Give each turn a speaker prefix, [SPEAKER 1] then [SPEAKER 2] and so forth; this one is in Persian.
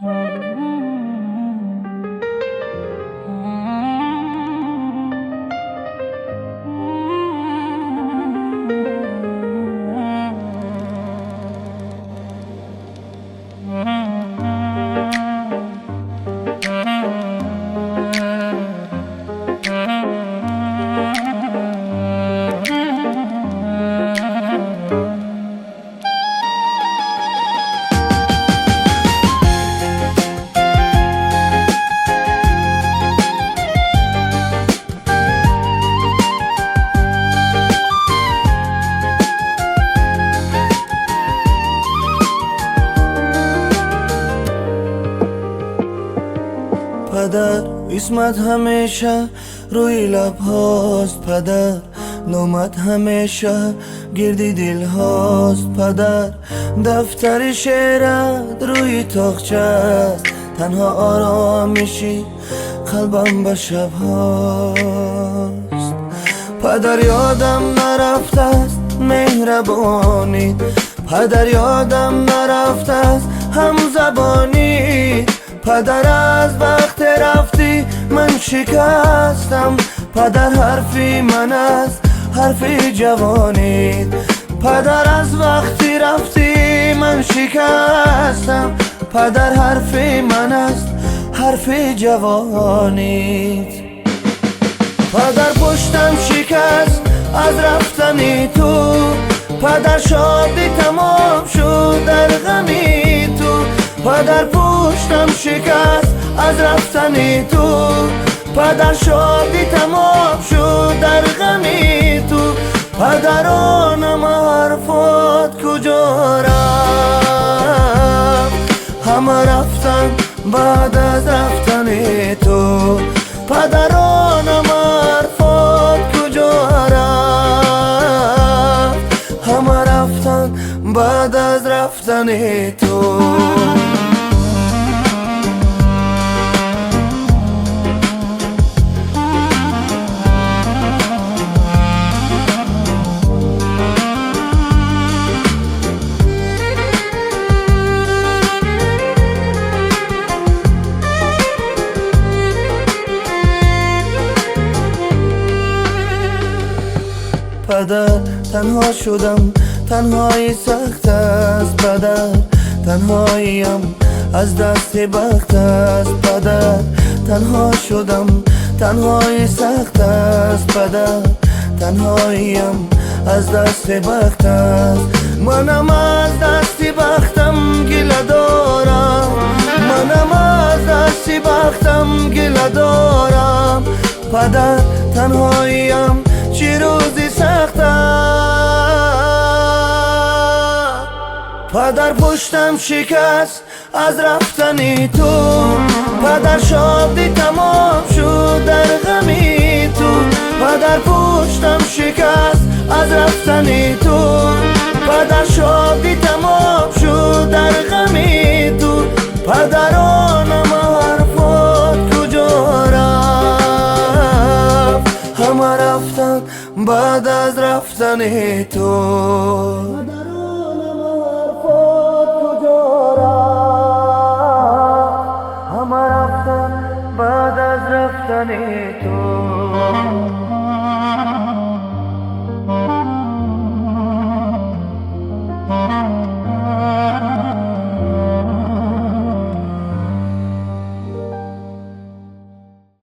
[SPEAKER 1] پدر اسمت همیشه روی لب هاست پدر، نامت همیشه گردی دل هاست پدر. دفتر شعرت روی تاقچه است، تنها آرامشی قلبم به شب هاست. پدر یادم نرفته است مهربانی، پدر یادم نرفته است هم زبانی. پدر از وقت رفتی من شکستم، پدر حرفی من است حرفی جوانی. پدر از وقتی رفتی من شکستم، پدر حرفی من است حرفی جوانی. پدر پشتم شکست از رفتنی تو، پدر شادی تمام شد در غمی تو. پدر پشتم شکست از رفتنی تو، پدر شادی تمام شد در غمی تو. پدرانم حرفات کجا رفت، همه رفتن بعد از رفتنی تو. پدرانم حرفات کجا رفت، همه رفتن بعد از رفتنی تو. پدر تنها شدم، تنهایی سخت است پدر، تنهاییم از دست بخت است پدر. تنها شدم، تنهایی سخت است پدر، تنهاییم از دست بخت است. منم از دست بختم گله دارم، منم از دست بختم گله دارم پدر. تنهاییم چه روزی سخت است، پدر پشتم شکست از رفتنی تو. پدر شادی تمام شد در غمی تو، پدر پشتم شکست از رفتنی تو. پدر شادی تمام شد در غمی تو. پدرانم حرفات کجا رفت، همه رفتن بعد از رفتنی تو. پدرانم حرفات کجا رفت، همه رفتن بعد از رفتنی تو.